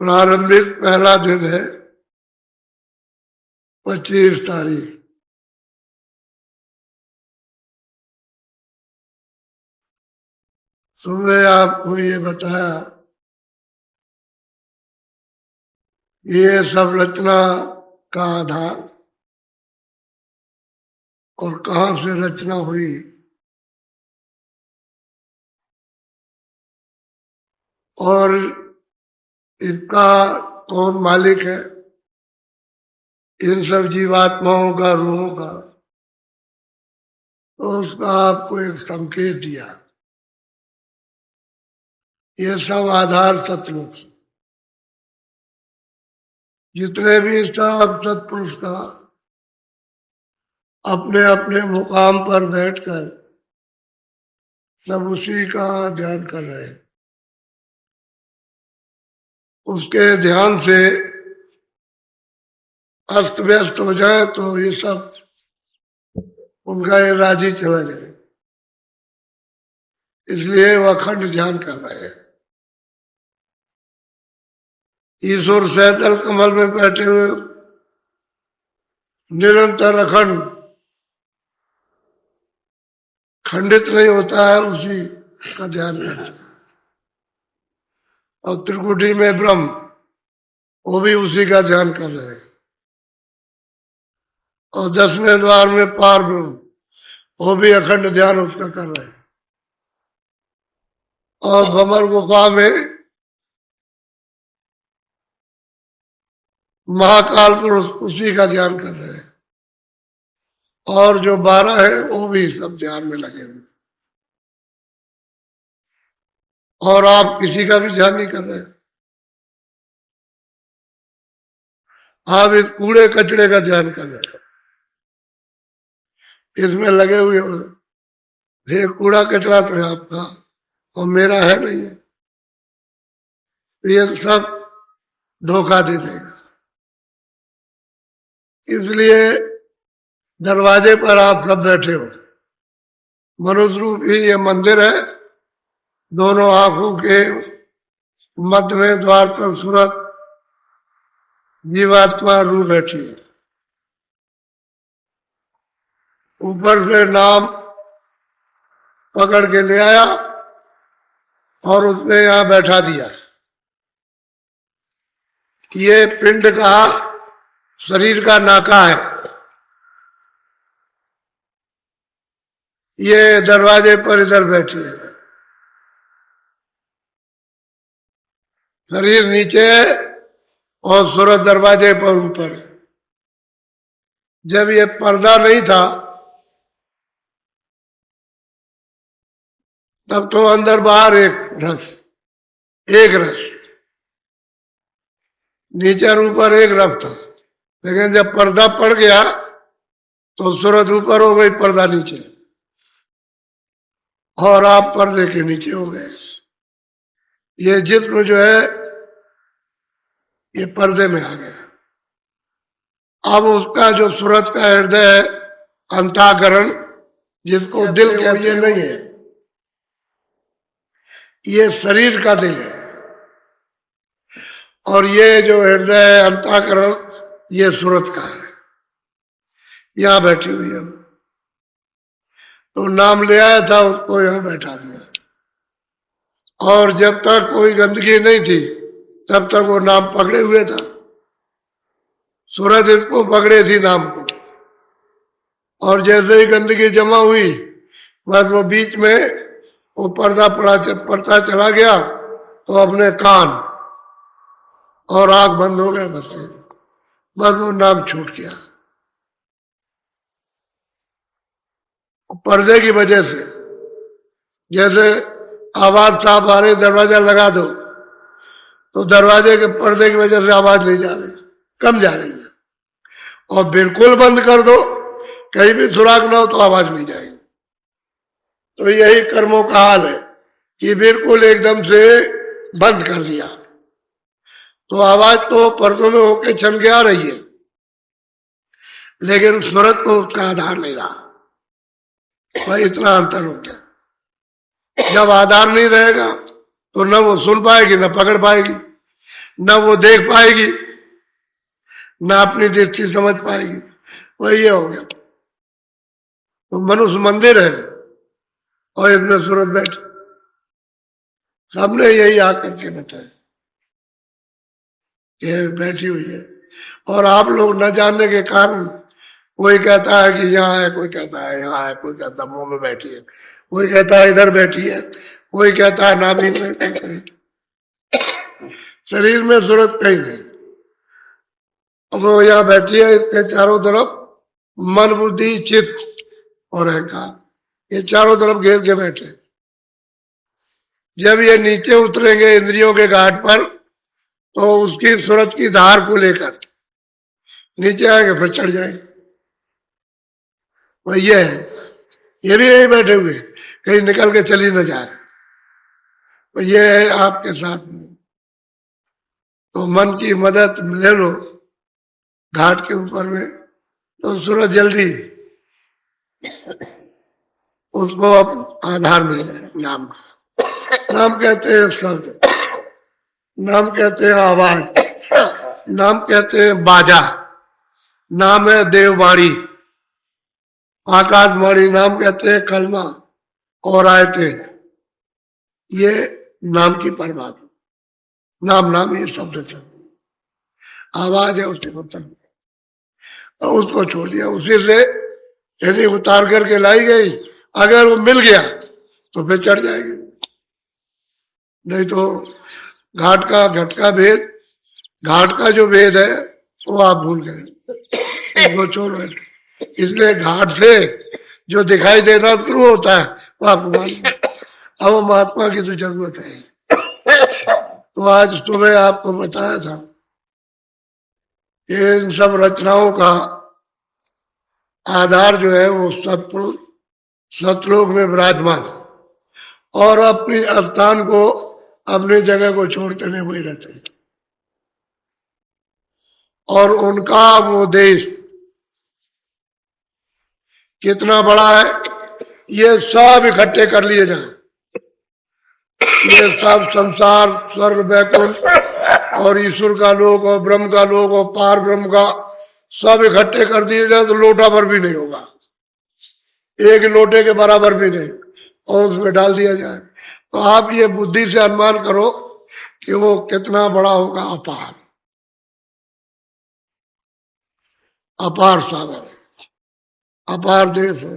प्रारंभिक पहला दिन है 25 तारीख। सुबह आपको ये बताया ये सब रचना का आधार और कहाँ से रचना हुई और इसका कौन मालिक है, इन सब जीवात्माओं का, रूहों का, तो उसका आपको एक संकेत दिया। ये सब आधार सतलोक, जितने भी सब सत्पुरुष का अपने अपने मुकाम पर बैठकर सब उसी का ध्यान कर रहे हैं। उसके ध्यान से अस्त व्यस्त हो जाए तो ये सब उनका ये राजी चला जाए, इसलिए वह अखंड ध्यान कर रहे हैं। ईश्वर सहतल कमल में बैठे हुए निरंतर अखंड खंडित नहीं होता है, उसी का ध्यान करते हैं। और त्रिकुटी में ब्रह्म, वो भी उसी का ध्यान कर रहे हैं। और 10वें द्वार में पार ब्रह्म, वो भी अखंड ध्यान उसका कर रहे हैं। और भंवर गुफा में महाकाल पुरुष, उसी का ध्यान कर रहे हैं। और जो 12 है वो भी सब ध्यान में लगे हुए, और आप किसी का भी ध्यान नहीं कर रहे। आप इस कूड़े कचड़े का ध्यान कर रहे हैं, इसमें लगे हुए हो। ये कूड़ा कचरा तो है आपका और मेरा है नहीं है, ये सब धोखा दे देगा। इसलिए दरवाजे पर आप सब बैठे हो। मनुष्य रूप ही ये मंदिर है, दोनों आंखों के मध्य में द्वार पर सूरत जीवात्मा रू बैठी है। ऊपर से नाम पकड़ के ले आया और उसने यहां बैठा दिया। ये पिंड का शरीर का नाका है। ये दरवाजे पर इधर बैठी है, शरीर नीचे है और सूरत दरवाजे पर ऊपर। जब ये पर्दा नहीं था तब तो अंदर बाहर एक रस, नीचे और ऊपर एक रफ था। लेकिन जब पर्दा पड़ गया तो सूरत ऊपर हो गई, पर्दा नीचे, और आप पर्दे के नीचे हो गए। ये जिस्म जो है ये पर्दे में आ गया। अब उसका जो सूरत का हृदय है, अंतःकरण, जिसको दिल के ये नहीं है, ये शरीर का दिल है। और ये जो हृदय है, अंतःकरण, ये सूरत का है। यहां बैठी हुई है, तो नाम ले आया था, उसको यहां बैठा दिया। और जब तक कोई गंदगी नहीं थी तब तक वो नाम पकड़े हुए था। सूरत इसको पकड़े थी नाम को, और जैसे ही गंदगी जमा हुई बस वो बीच में वो पर्दा पड़ता चला गया, तो अपने कान और आंख बंद हो गया, बस वो नाम छूट गया। पर्दे की वजह से, जैसे आवाज साफ आ रही, दरवाजा लगा दो तो दरवाजे के पर्दे की वजह से आवाज नहीं जा रही, कम जा रही है। और बिल्कुल बंद कर दो, कहीं भी सुराग ना हो तो आवाज नहीं जाएगी। तो यही कर्मों का हाल है कि बिल्कुल एकदम से बंद कर दिया तो आवाज तो पर्दों में होके छन के आ रही है, लेकिन सूरत को उसका आधार नहीं रहा। भाई इतना अंतर हो गया। जब आधार नहीं रहेगा तो न वो सुन पाएगी न पकड़ पाएगी। न वो देख पाएगी, न अपनी दृष्टि समझ पाएगी। वही ये हो गया। तो मनुष्य मंदिर है और इसमें सूरत बैठी, सबने यही आकर के बताया ये बैठी हुई है। और आप लोग न जानने के कारण कोई कहता है कि यहाँ है, कोई कहता है यहाँ है, कोई कहता है मुंह में बैठी है, कोई कहता है इधर बैठी है, कोई कहता है नाभि में बैठी है। शरीर में सूरत कहीं नहीं। अब वो यहाँ बैठी है, इसके चारों तरफ मन बुद्धि चित्त और अहंकार, ये चारों तरफ घेर के बैठे। जब ये नीचे उतरेंगे इंद्रियों के घाट पर, तो उसकी सूरत की धार को लेकर नीचे आएंगे, फिर चढ़ जाएंगे। वह ये है, ये भी यही बैठे हुए, कहीं निकल के चली न जाए। तो ये है आपके साथ में। तो मन की मदद ले लो घाट के ऊपर में, तो सूरज जल्दी उसको अब आधार मिल जाए। नाम नाम कहते हैं शब्द, नाम कहते हैं आवाज, नाम कहते हैं बाजा, नाम है देववाणी, आकाशवाणी, नाम कहते हैं कलमा और आयते। ये नाम की परमात्मा, नाम नाम ये शब्द आवाज है, उससे और उसको छोड़ दिया। उसी से यानी उतार करके लाई गई, अगर वो मिल गया तो फिर चढ़ जाएगी, नहीं तो घाट का घट का भेद, घाट का जो भेद है वो आप भूल गए, उसको छोड़ो। इसलिए घाट से जो दिखाई देना शुरू होता है वो आपको मालूम। अब महात्मा की तो जरूरत है। तो आज सुबह आपको बताया था इन सब रचनाओं का आधार जो है वो सतलोक में विराजमान है, और अपनी स्थान को, अपनी जगह को छोड़ते नहीं वही रहते हैं। और उनका वो देश कितना बड़ा है, ये सब इकट्ठे कर लिए जाए। ये सब संसार, स्वर्ग, वैकुंठ और ईश्वर का लोक और ब्रह्म का लोक और पार ब्रह्म का सब इकट्ठे कर दिए जाए तो लोटा भर भी नहीं होगा, एक लोटे के बराबर भी नहीं, और उसमें डाल दिया जाए। तो आप ये बुद्धि से अनुमान करो कि वो कितना बड़ा होगा। अपार अपार सागर है, अपार देश है,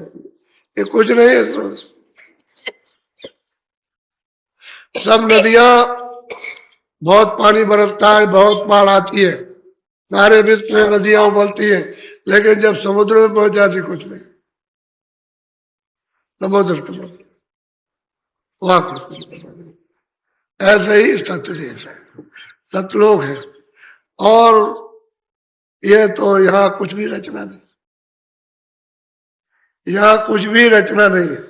ये कुछ नहीं है। सब नदियां, बहुत पानी बरसता है, बहुत बाढ़ आती है, सारे विश्व में नदियां उबलती है, लेकिन जब समुद्र में पहुंच जाती कुछ नहीं। समुद्र वहां कुछ नहीं। ऐसे ही सतदेश है, सतलोक है। और ये तो यहाँ कुछ भी रचना नहीं, यहाँ कुछ भी रचना नहीं है,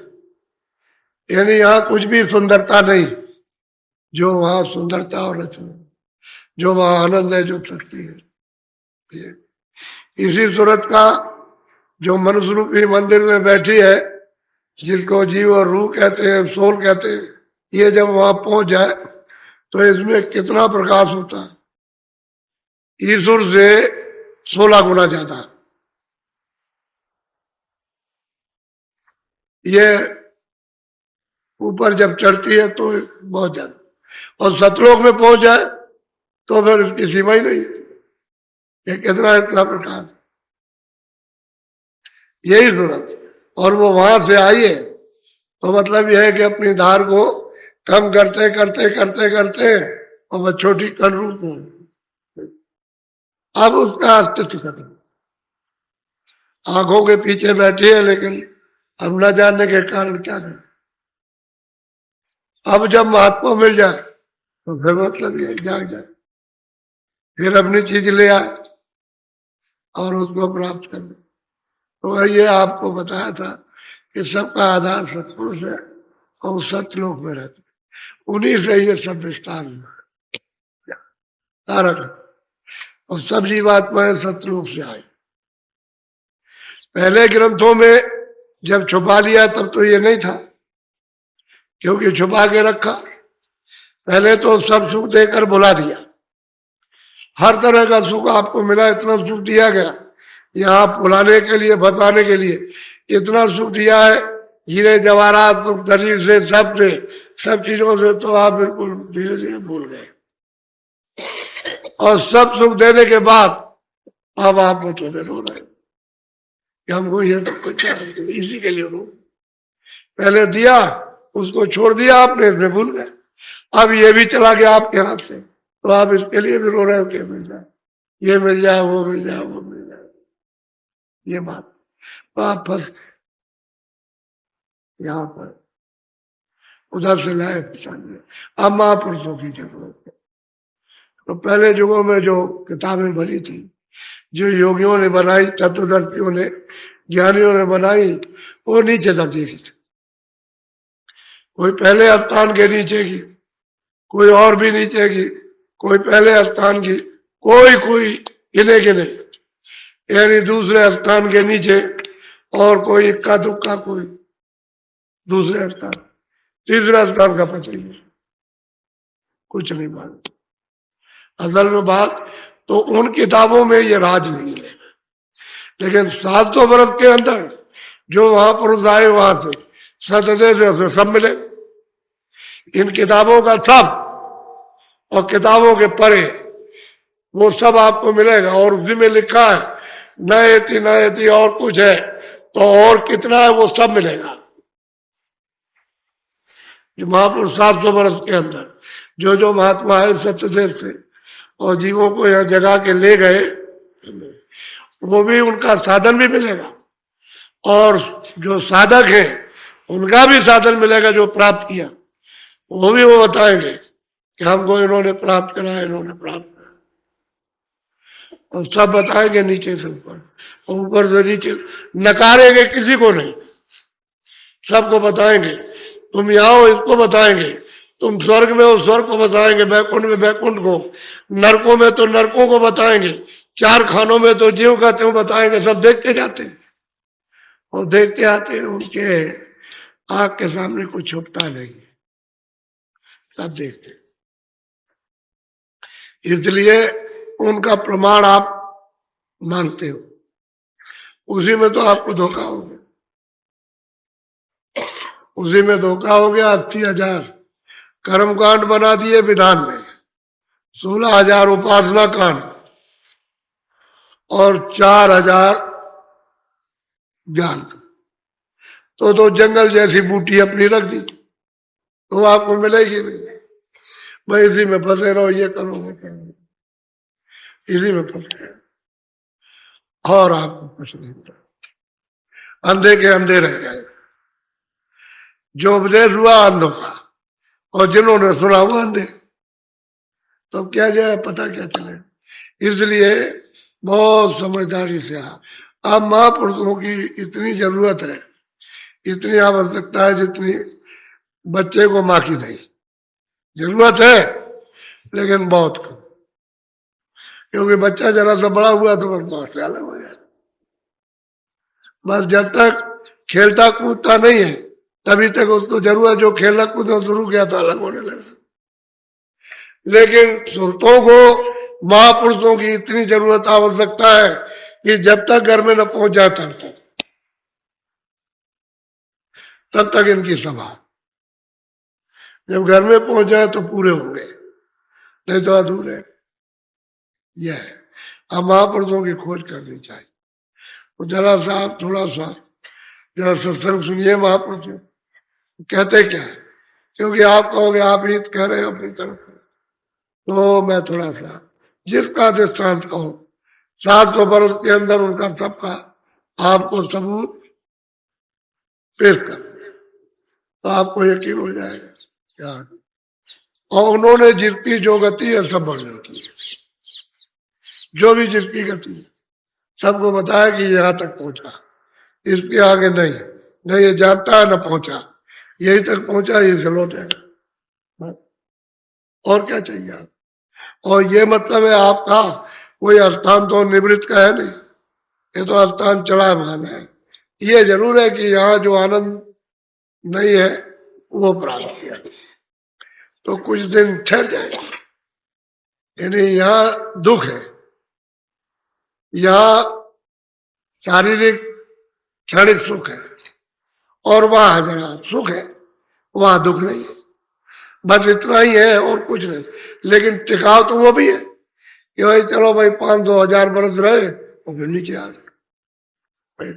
यानी यहाँ कुछ भी सुंदरता नहीं। जो वहां सुंदरता और रचना, जो वहां आनंद है, जो शक्ति है, इसी सूरत का जो मनुष्य रूपी मंदिर में बैठी है, जिसको जीव और रूह कहते हैं, सोल कहते हैं, ये जब वहां पहुंच जाए तो इसमें कितना प्रकाश होता है, ईश्वर से 16 गुना ज्यादा। ये ऊपर जब चढ़ती है तो बहुत ज्यादा, और सतलोक में पहुंच जाए तो फिर उसकी सीमा ही नहीं। ये कितना इतना प्रकाश, यही सूरत। और वो वहां से आई है, तो मतलब यह है कि अपनी धार को कम करते करते करते करते और वह छोटी कण रूप में अब उसका अस्तित्व खत्म। आंखों के पीछे बैठी है, लेकिन अब न जानने के कारण क्या करें। अब जब महात्मा मिल जाए तो फिर मतलब ये जाग जाए, फिर अपनी चीज ले आए और उसको प्राप्त कर ले। तो ये आपको बताया था कि सबका आधार सत्पुरुष है और सत्यलोक में रहते, उन्हीं से ये सब विस्तार तारक, और सब जीवात्माएं सत्यलोक से आए। पहले ग्रंथों में जब छुपा लिया तब तो ये नहीं था, क्योंकि छुपा के रखा। पहले तो सब सुख देकर बुला दिया, हर तरह का सुख आपको मिला, इतना सुख दिया गया यहाँ बुलाने के लिए, बताने के लिए इतना सुख दिया है, हीरे जवाहरात शरीर से, सब चीजों से, तो आप बिल्कुल धीरे धीरे भूल गए। और सब सुख देने के बाद अब आप मतलब रो रहे कि हमको ये सब कुछ इसी के लिए रो, पहले दिया उसको छोड़ दिया आपने, इसमें भूल गए, अब ये भी चला गया आपके हाथ से, तो आप इसके लिए भी रो रहे हो कि मिल जाए, ये मिल जाए, वो मिल जाए, वो मिल जाए, ये बात। तो आप फंस यहाँ पर, उधर से लाए पहचान। अब महापुरुषों की जरूरत है। तो पहले युगों में जो किताबें बनी थी, जो योगियों ने बनाई, तत्वदर्शियों ने, ज्ञानियों ने बनाई, वो नीचे दर्जे की थी। कोई पहले स्थान के नीचे की, कोई और भी नीचे की, कोई पहले स्थान की, कोई गिने के नहीं, यानी दूसरे स्थान के नीचे, और कोई इक्का दुक्का, कोई दूसरे स्थान, तीसरा स्थान का पता ही नहीं, कुछ नहीं मालूम। असल में बात तो उन किताबों में ये राज नहीं मिलेगा, लेकिन 700 वर्ष के अंदर जो महापुरुष आए वहां से, सतदेव से सब मिले, इन किताबों का सब और किताबों के परे वो सब आपको मिलेगा। और उसी में लिखा है नयति और कुछ है, तो और कितना है वो सब मिलेगा। जो महापुरुष 700 वर्ष के अंदर जो महात्मा है सत्यदेव से और जीवों को यह जगा के ले गए, वो भी उनका साधन भी मिलेगा, और जो साधक है उनका भी साधन मिलेगा, जो प्राप्त किया वो भी वो बताएंगे कि हमको इन्होंने प्राप्त करा, इन्होंने प्राप्त करा, और सब बताएंगे नीचे से ऊपर, और ऊपर से नीचे, नकारेंगे किसी को नहीं, सबको बताएंगे। तुम यहाँ हो इसको बताएंगे, तुम स्वर्ग में हो स्वर्ग को बताएंगे, बैकुंठ में बैकुंठ को, नरकों में तो नरकों को बताएंगे, चार खानों में तो ज्यों का त्यों बताएंगे। सब देखते जाते हैं और देखते आते हैं, उनके आंख के सामने कुछ छुपता नहीं, सब देखते। इसलिए उनका प्रमाण आप मानते हो, उसी में तो आपको धोखा हो गया, उसी में धोखा हो गया। 80,000 कर्मकांड बना दिए विधान में, 16,000 उपासना कांड और 4,000 ज्ञान। तो जंगल जैसी बूटी अपनी रख दी, तो आपको मिलेगी नहीं। भाई इसी में फंसे रहो, ये करो वो करो, इसी में फंसे और आपको कुछ नहीं मिला, अंधे के अंधे रह गए। जो उपदेश हुआ अंधों का, और जिन्होंने सुना वो अंधे, तो क्या जाए, पता क्या चले। इसलिए बहुत समझदारी से अब महापुरुषों की इतनी जरूरत है, इतनी आवश्यकता है जितनी बच्चे को माँ की नहीं। जरूरत है लेकिन बहुत कम, क्योंकि बच्चा जरा सा बड़ा हुआ तो बस माँ से अलग हो जाता। बस जब तक खेलता कूदता नहीं है तभी तक उसको जरूरत, जो खेलना कूदना शुरू किया तो अलग होने लगा। लेकिन सुरतों को महापुरुषों की इतनी जरूरत आवश्यकता है कि जब तक घर में न पहुंच जाए तब तक इनकी सभा, जब घर में पहुंच जाए तो पूरे होंगे, नहीं तो अधूरे। यह है, अब महापुरुषों की खोज करनी चाहिए। तो जरा सा थोड़ा सा जरा सत्संग सुनिए महापुरुषों कहते क्या है, क्योंकि आप कहोगे आप हित कह रहे हो अपनी तरफ, तो मैं थोड़ा सा जिसका दृष्टांत कहो 700 वर्ष के अंदर उनका सबका आपको सबूत पेश कर, तो आपको यकीन हो जाएगा क्या। और उन्होंने जिसकी जो गति है सब वर्णन की, जो भी जिसकी गति है सबको बताया कि यहाँ तक पहुंचा, इसके आगे नहीं ये जानता है न पहुंचा, यही तक पहुंचा, ये से लौटेगा, और क्या चाहिए आप। और ये मतलब है आपका कोई स्थान तो निवृत्त का है नहीं, ये तो स्थान चला मान है। ये जरूर है कि यहाँ जो आनंद नहीं है वो प्राप्त किया, तो कुछ दिन ठहर जाएगा, यानी यहाँ दुख है, यहाँ शारीरिक क्षणिक सुख है, और वहां जरा सुख है, वहां दुख नहीं है। बस इतना ही है और कुछ नहीं। लेकिन टिकाव तो वो भी है कि भाई चलो भाई 500-1000 बरस रहे और फिर नीचे आ गए,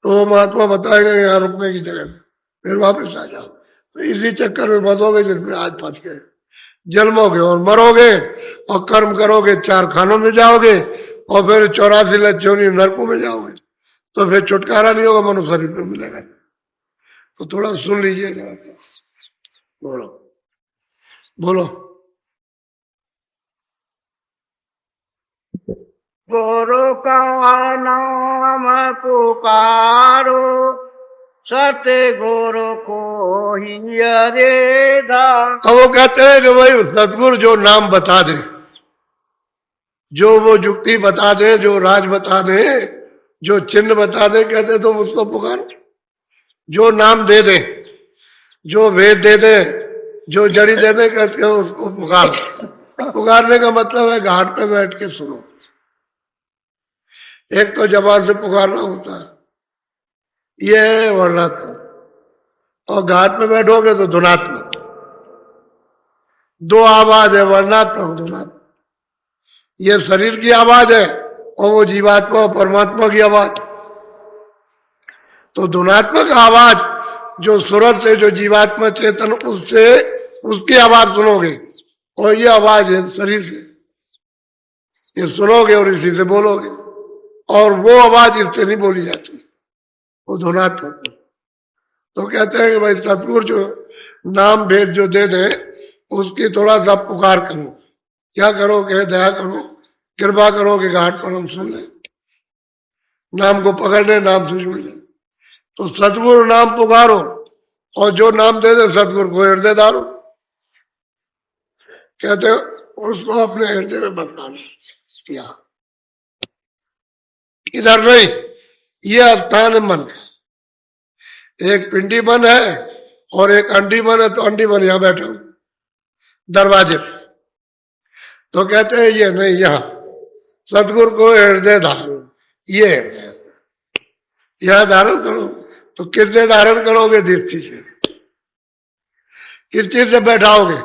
तो महात्मा बताएगा यहाँ रुकने की जगह फिर वापस आ जाओ। तो इसी चक्कर में फंसोगे जिसमें आज फंस गए, जन्मोगे और मरोगे और कर्म करोगे, 4 खानों में जाओगे और फिर 84 लक्षों नरकों में जाओगे, तो फिर छुटकारा नहीं होगा, मनुष्य शरीर में मिलेगा। तो थोड़ा सुन लीजिएगा, बोलो बोलो। गुरु का नाम पुकारो, सतगुरु को ही अरे दा। अब वो कहते हैं कि भाई सतगुरु जो नाम बता दे, जो वो युक्ति बता दे, जो राज बता दे, जो चिन्ह बता दे, कहते तुम उसको पुकारो। जो नाम दे दे, जो वेद दे दे, जो जड़ी दे दे, कहते हो उसको पुकारो। पुकारने का मतलब है घाट पे बैठ के सुनो। एक तो जबान से पुकारना होता है, ये है वर्णात्मक, और घाट पे बैठोगे तो धुनात्मक। 2 आवाज है, वर्णात्मक धुनात्मक। ये शरीर की आवाज है और वो जीवात्मा और परमात्मा की आवाज। तो धुनात्मक आवाज जो सूरत से, जो जीवात्मा चेतन, उससे उसकी आवाज सुनोगे, और ये आवाज है शरीर से, ये सुनोगे और इसी से बोलोगे, और वो आवाज इससे नहीं बोली जाती, वो धुनात्मक। तो कहते हैं कि भाई सतगुरु जो नाम भेद जो दे दे, उसकी थोड़ा सा पुकार करो। क्या करो कि दया करो, कृपा करो कि घाट पर हम सुन ले, नाम को पकड़ ले, नाम से जुड़ ले। तो सतगुरु नाम पुकारो, और जो नाम दे दे सतगुरु को हृदय धारो। कहते उसको अपने हृदय में बदलाना किया, इधर नहीं। ये स्थान है मन का। एक पिंडी मन है और एक अंडी मन है, तो अंडी मन यहां बैठा हूं दरवाजे पे। तो कहते हैं ये नहीं, यहां सतगुरु को हृदय धारो, ये यहां धारण करो। तो किससे धारण करोगे? दृष्टि से। किस चीज से बैठाओगे?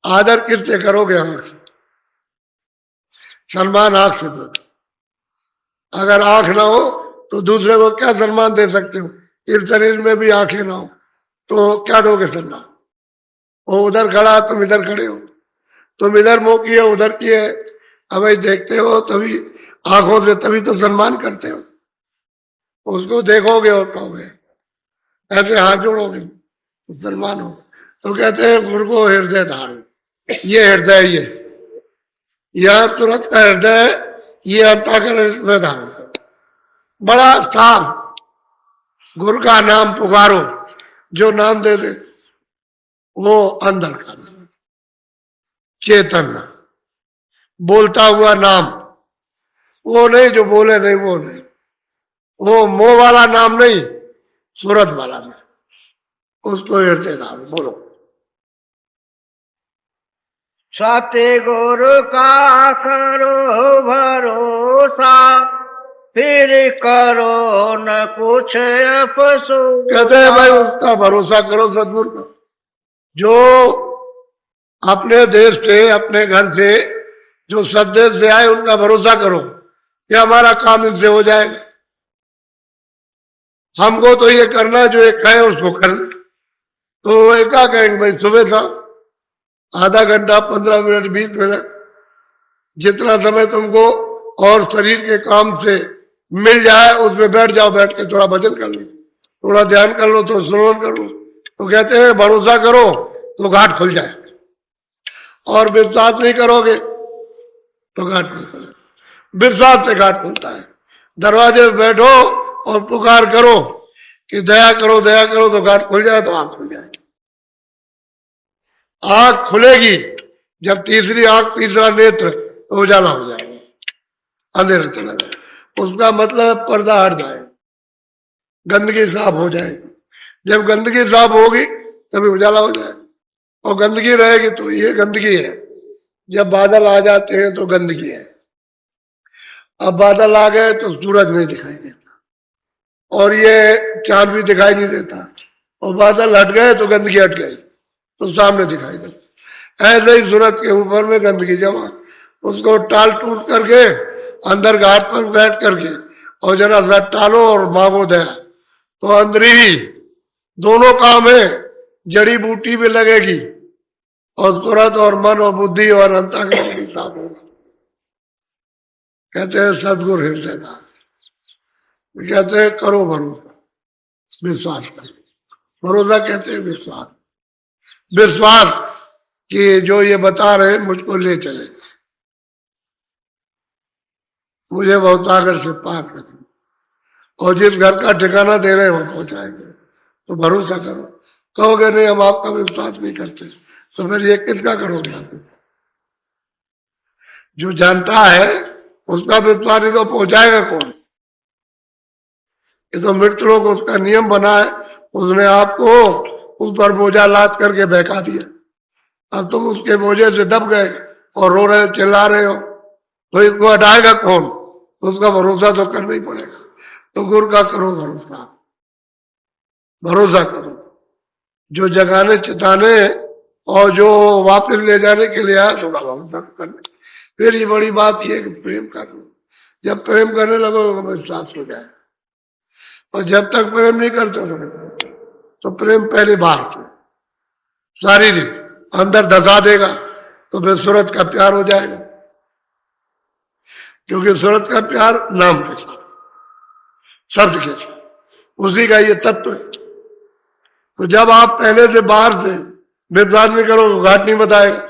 आदर किससे करोगे? आंख से। सम्मान आंख से दो। अगर आंख ना हो तो दूसरे को क्या सम्मान दे सकते हो? इस शरीर में भी आंखें ना हो तो क्या दोगे सम्मान? वो उधर खड़ा, तुम इधर खड़े हो, तुम इधर मुंह किए, उधर किए, अब देखते हो तभी आंखों से, तभी तो सम्मान करते हो। उसको देखोगे और कहोगे, ऐसे हाथ जोड़ोगे तो सम्मान हो। तो कहते हैं गुरु को हृदय धारण। ये हृदय, ये यह तुरंत का हृदय, ये अंतःकरण में धारण करो। बड़ा साफ गुरु का नाम पुकारो, जो नाम दे दे वो अंदर का नाम, चेतन नाम, बोलता हुआ नाम। वो नहीं जो बोले नहीं, वो नहीं, वो मोह वाला नाम नहीं, सूरत वाला नाम, उसको हृदय नाम बोलो। सतगुरु का करो भरोसा, फिर करो न कुछ अफसोस। कहते हैं भाई उसका भरोसा करो, सतगुरु का। जो अपने देश से, अपने घर से, जो सदेश से आए, उनका भरोसा करो कि हमारा काम इनसे हो जाएगा। हमको तो ये करना, जो एक कहे उसको कर। तो एक क्या कहेंगे भाई, सुबह था आधा घंटा, 15 मिनट, 20 मिनट, जितना समय तुमको और शरीर के काम से मिल जाए उसमें बैठ जाओ। बैठ के थोड़ा भजन कर लो, थोड़ा ध्यान कर लो, थोड़ा श्रवण कर लो। तो कहते हैं भरोसा करो तो घाट खुल जाए, और विश्वास नहीं करोगे तो घाट नहीं खुले। विश्वास से घाट खुलता है। दरवाजे पे बैठो और पुकार करो कि दया करो, दया करो, तो घाट खुल जाए, तो आंख खुल जाए। आंख खुलेगी जब तीसरी आंख, तीसरा नेत्र, तो उजाला हो जाएगा, अंधेरा चला जाए। उसका मतलब पर्दा हट जाए, गंदगी साफ हो जाएगी। जब गंदगी साफ होगी तभी उजाला हो जाएगा, और गंदगी रहेगी तो ये गंदगी है, जब बादल आ जाते हैं तो गंदगी है। अब बादल आ गए तो सूरज नहीं दिखाई देता और ये चांद भी दिखाई नहीं देता, और बादल हट गए तो गंदगी हट गई तो सामने दिखाई देता। ऐसे ही सूरज के ऊपर में गंदगी जमा, उसको टाल टूट करके अंदर घाट पर बैठ करके और जरा सा टालो और मांगो दया, तो अंदर ही दोनों काम है, जड़ी बूटी भी लगेगी और सूरत और मन और बुद्धि और अंतःकरण भी साफ होगा। कहते हैं सदगुरु हृदयदास, कहते हैं करो भरोसा, विश्वास करो। भरोसा कहते हैं विश्वास, विश्वास कि जो ये बता रहे मुझको ले चले, मुझे बहुत सागर से पार करें, और जिस घर का ठिकाना दे रहे हैं वो पहुंचाएंगे। तो भरोसा करो। कहोगे नहीं हम आपका विश्वास नहीं करते, तो फिर ये किसका करोगे आप? जो जानता है उसका विश्वास नहीं तो पहुंचाएगा कौन? ये तो मृत लोग उसका नियम बना है, उसने आपको ऊपर बोझा लाद करके बहका दिया, अब तुम उसके बोझे से दब गए और रो रहे चिल्ला रहे हो, तो इसको हटाएगा कौन? उसका भरोसा तो करना ही पड़ेगा। तो गुरु का करो भरोसा, भरोसा करो। जो जगाने चिताने और जो वापस ले जाने के लिए आया, थोड़ा भरोसा करने। फिर ये बड़ी बात यह कि प्रेम कर लो। जब प्रेम करने लगो विश्वास हो जाए, और जब तक प्रेम नहीं करते तो प्रेम पहले बाहर से शारीरिक अंदर धसा देगा, तो फिर सूरत का प्यार हो जाएगा, क्योंकि सूरत का प्यार नाम के साथ, शब्द के साथ, उसी का ये तत्व है। तो जब आप पहले से बाहर से विश्वास नहीं करोगे, घाट नहीं बताएगा,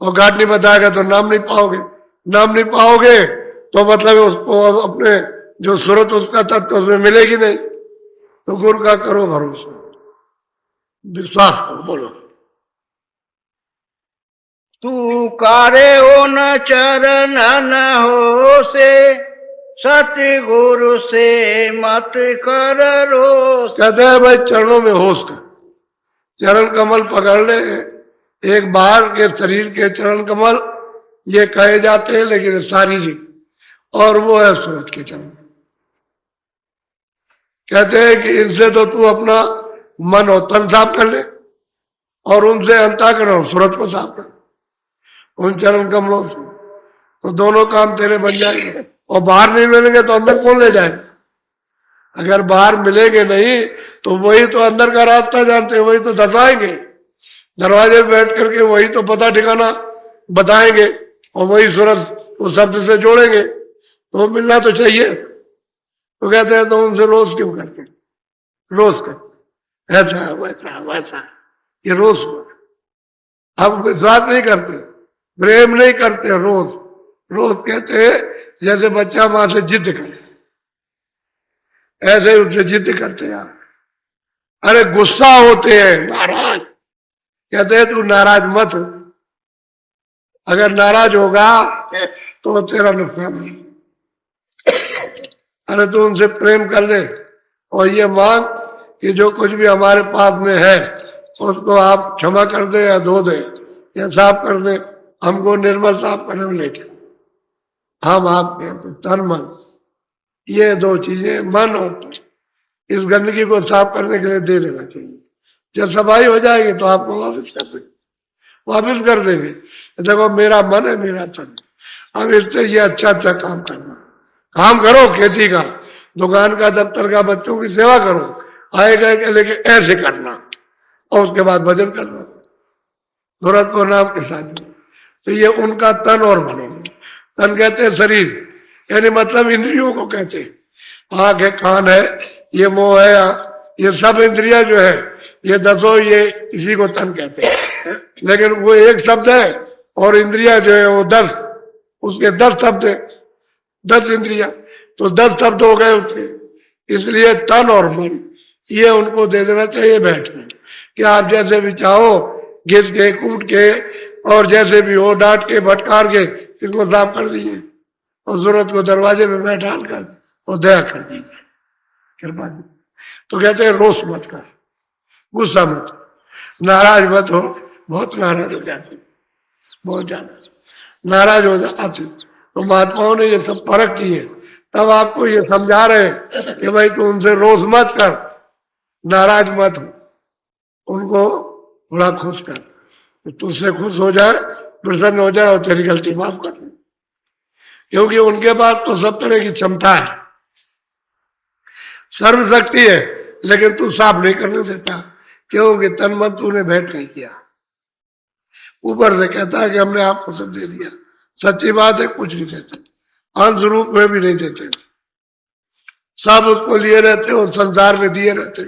और घाट नहीं बताएगा तो नाम नहीं पाओगे, नाम नहीं पाओगे तो मतलब उसको अपने जो सूरत उसका तत्व उसमें मिलेगी नहीं। तो गुरु का करो भरोसा, विश्वास करो। बोलो तू कारे हो न चरण न हो से, सतगुरु से मत कर रोस। कहते हैं भाई चरणों में होश कर, चरण कमल पकड़ ले। एक बाहर के शरीर के चरण कमल ये कहे जाते हैं, लेकिन शारीरिक, और वो है सूरत के चरण। कहते हैं कि इनसे तो तू अपना मन और तन साफ कर ले, और उनसे अंतःकरण और सूरत को साफ कर, उन चरण कमलों से, तो दोनों काम तेरे बन जाएंगे। और बाहर नहीं मिलेंगे तो अंदर कौन ले जाएगा? अगर बाहर मिलेंगे नहीं तो वही तो अंदर का रास्ता जानते हैं, वही तो दर्शाएंगे, दरवाजे पे बैठ करके वही तो पता ठिकाना बताएंगे, और वही सूरत उस शब्द से जोड़ेंगे, तो मिलना तो चाहिए। तो कहते हैं तो उनसे रोज क्यों करते? रोज करते, ऐसा वैसा वैसा, ये रोज अब विश्वास नहीं करते, प्रेम नहीं करते, रोज रोज कहते हैं। जैसे बच्चा मां से जिद करे, ऐसे ही उससे जिद करते हैं आप। अरे गुस्सा होते हैं, नाराज, कहते हैं तू नाराज मत हो, अगर नाराज होगा तो तेरा नुकसान नहीं। अरे तू उनसे प्रेम कर ले, और ये मांग कि जो कुछ भी हमारे पाप में है उसको आप क्षमा कर दे या धो दे या साफ कर दे, हमको निर्मल साफ करने में लेके हम आपके तो तन मन, ये दो चीजें मन और तन, इस गंदगी को साफ करने के लिए दे देना चाहिए। जब सफाई हो जाएगी तो आपको वापस कर देंगे, वापस कर देंगे। देखो मेरा मन है, मेरा तन, अब इससे ये अच्छा अच्छा काम करना, काम करो, खेती का, दुकान का, दफ्तर का, बच्चों की सेवा करो, आएगा कि लेकिन ऐसे करना, और उसके बाद भजन करना सूरत और नाम के साथ। तो ये उनका तन और मन होगा। तन कहते हैं शरीर, यानी मतलब इंद्रियों को कहते हैं। आंख है, कान है, ये मुंह है, ये सब इंद्रिया जो है, ये दसों, ये इसी को तन कहते हैं। लेकिन वो एक शब्द है, और इंद्रिया जो है वो 10, उसके 10 शब्द है, 10 इंद्रिया, तो 10 शब्द हो गए उसके। इसलिए तन और मन ये उनको दे देना चाहिए बैठ में, कि आप जैसे भी चाहो घिस के, कूट के, और जैसे भी हो डांट के, भटकार के इसको साफ कर दीजिए, और सूरत को दरवाजे में बैठा कर और दया कर दीजिए, कृपा। तो कहते हैं रोष मत कर, गुस्सा मत, नाराज मत हो, बहुत नाराज हो जाते, बहुत ज्यादा नाराज हो जाते। तो महात्माओं ने ये सब परख की है, तब आपको ये समझा रहे हैं कि भाई तू उनसे रोष मत कर, नाराज मत हो, उनको थोड़ा खुश कर, तो तुझसे खुश हो जाए, प्रसन्न हो जाए और तेरी गलती माफ कर दे। क्योंकि उनके पास तो सब तरह की क्षमता है, सर्वशक्ति है, लेकिन तू साफ नहीं करने देता, क्योंकि तन मन तूने भेंट नहीं किया। ऊपर से कहता है कि हमने आपको सब दे दिया, सच्ची बात है कुछ नहीं देते, अंश रूप में भी नहीं देते, सब उसको लिए रहते और संसार में दिए रहते।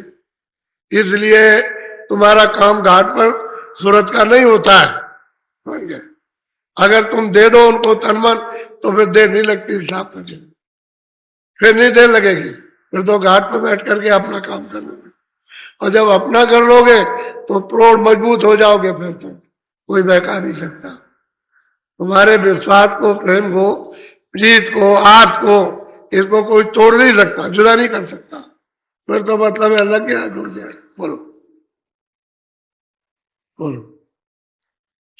इसलिए तुम्हारा काम घाट पर सूरत का नहीं होता है। अगर तुम दे दो उनको तन मन, तो फिर देर नहीं लगती हिसाब करने, फिर नहीं देर लगेगी, फिर तो घाट पर बैठ करके अपना काम कर लोगे। और जब अपना कर लोगे तो प्रोढ़ मजबूत हो जाओगे, फिर तो कोई बहका नहीं सकता। तुम्हारे विश्वास को, प्रेम को, प्रीत को, आस को, इसको कोई तोड़ नहीं सकता, जुदा नहीं कर सकता। फिर तो मतलब है अलग क्या जुड़ जाए। बोलो बोलो।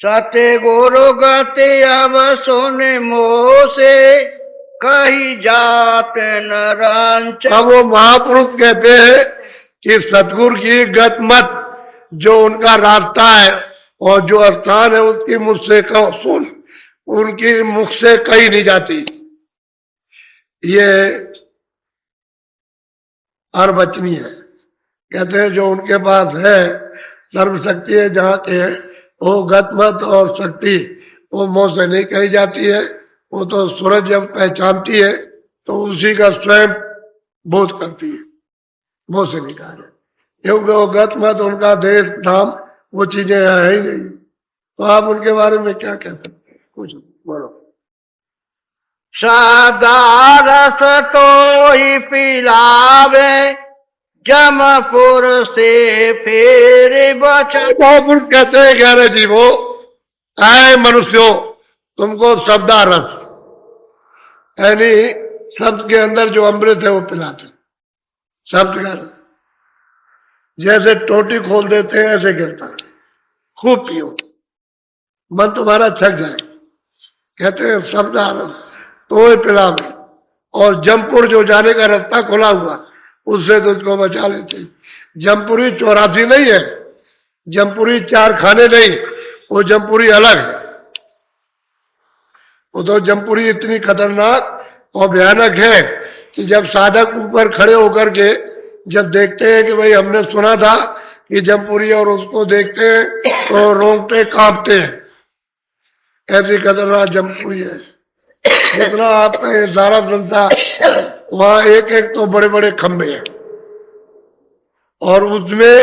सत्य गुरु गति अब सोने मोह से कही जात नरांच। अब वो महापुरुष कहते हैं कि सतगुरु की गत मत, जो उनका रास्ता है और जो स्थान है, उसकी मुझसे कहो सुन, उनकी मुख से कही नहीं जाती। ये अर्वचनीय है। कहते हैं जो उनके पास है, सर्वशक्ति है जहाँ के, वो गतमत और शक्ति वो मुंह से नहीं कही जाती है। वो तो सूरज जब पहचानती है तो उसी का स्वयं बोध करती है, मुंह से नहीं कहा जाए, क्योंकि वो गतमत, उनका देश धाम, वो चीजें है ही नहीं। तो आप उनके बारे में क्या कह सकते हैं, कुछ बोलो। सादारस तो ही पिलावे जमपुर से फिर बचा। महापुरुष कहते हैं कह रहे जीवो, आए मनुष्यों, तुमको शब्दारस यानी शब्द के अंदर जो अमृत है वो पिलाते, शब्द का रस। जैसे टोटी खोल देते हैं ऐसे गिरता है, खूब पियो, मन तुम्हारा छक जाए। कहते हैं शब्दारस तो पिलावे, और जमपुर जो जाने का रास्ता खुला हुआ, उससे तुझको बचा लेते। जमपुरी 84 नहीं है, जमपुरी 4 खाने नहीं, वो जमपुरी अलग है। वो तो जमपुरी इतनी खतरनाक और भयानक है कि जब साधक ऊपर खड़े होकर के जब देखते हैं कि भाई हमने सुना था कि जमपुरी, और उसको देखते हैं तो रोंगटे कांपते हैं, ऐसी खतरनाक जमपुरी है। जितना आपका ये सारा संसार, वहां एक एक तो बड़े बड़े खंभे हैं, और उसमें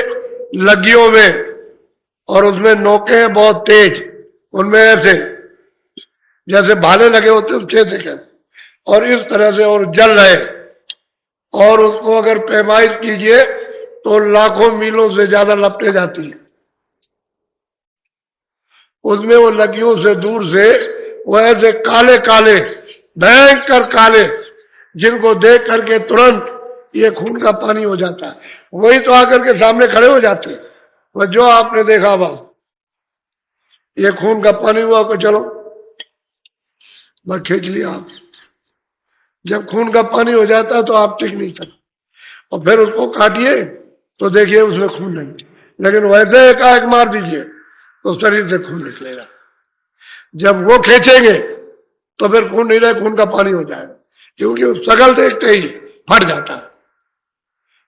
लगियों में, और उसमें नोके हैं बहुत तेज, उनमें ऐसे जैसे भाले लगे होते हैं देखे, और इस तरह से, और जल रहे, और उसको अगर पैमाइश कीजिए तो लाखों मीलों से ज्यादा लपटे जाती है। उसमें वो लगियों से दूर से वो ऐसे काले काले, भयंकर काले, जिनको देख करके तुरंत ये खून का पानी हो जाता है। वही तो आकर के सामने खड़े हो जाते हैं, वह जो आपने देखा बस ये खून का पानी हुआ, को चलो बस खींच लिया आप। जब खून का पानी हो जाता है तो आप टिक नहीं सकते, और फिर उसको काटिए तो देखिए उसमें खून नहीं, लेकिन वैसे एकाएक मार दीजिए तो शरीर से खून निकलेगा। जब वो खींचेंगे तो फिर खून नहीं रहे, खून का पानी हो जाएगा, क्योंकि वो शकल देखते ही फट जाता है।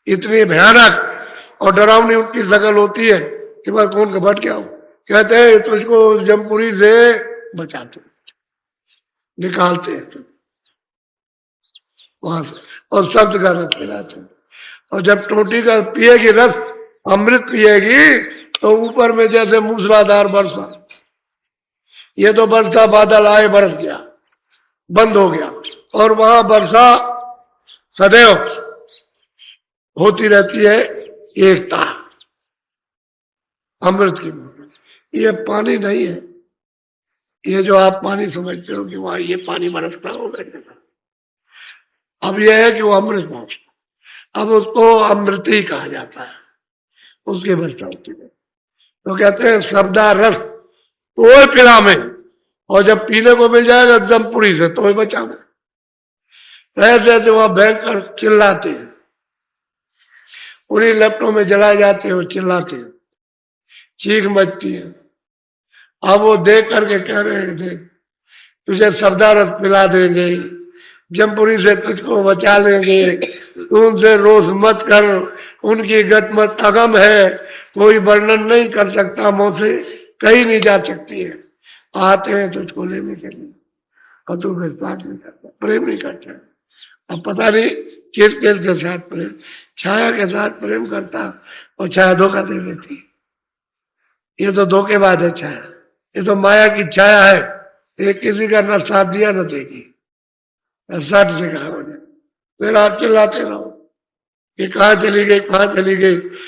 इतनी भयानक और डरावनी उनकी शकल होती है कि मैं खून का फट गया हूं। कहते हैं तुझको जमपुरी से बचाते, निकालते हैं वहां से, और शब्द का रस पिलाते। और जब टोटी का पिएगी रस, अमृत पिएगी, तो ऊपर में जैसे मूसलाधार वर्षा, ये तो वर्षा बादल आए बरस गया, बंद हो गया, और वहां वर्षा सदैव होती रहती है, एकता अमृत की। ये पानी नहीं है, ये जो आप पानी समझते हो कि वहां ये पानी बरसता होगा, अब यह है कि वो अमृत पहुंचता, अब उसको अमृत ही कहा जाता है, उसकी वर्षा होती है। तो कहते हैं शब्दा रस तो पिला में और जब पीने को मिल जाएगा दमपुरी से तो ही बचाओगे। ऐसे तो वहां भयंकर चिल्लाते हैं, उन्हीं लपटों में जलाए जाते हैं, चिल्लाते हैं, चीख मचती है। अब वो देख करके कह रहे हैं देख तुझे सब्दारत पिला देंगे, जमपुरी से तुझको बचा लेंगे, तू उनसे रोष मत कर, उनकी गतमत अगम है, कोई वर्णन नहीं कर सकता, मुंह से कहीं नहीं जा सकती है। आते हैं तुझको लेने के लिए और तू फिर बात नहीं करता, प्रेम नहीं करता। अब पता नहीं किस किस के साथ प्रेम, छाया के साथ प्रेम करता और छाया धोखा दे देती। ये तो धोखेबाज है छाया, ये तो माया की छाया है, ये किसी का न साथ दिया न देगी। सट से कहा फिर आप चिल्लाते रहो कि कहाँ चली गई, कहाँ चली गई।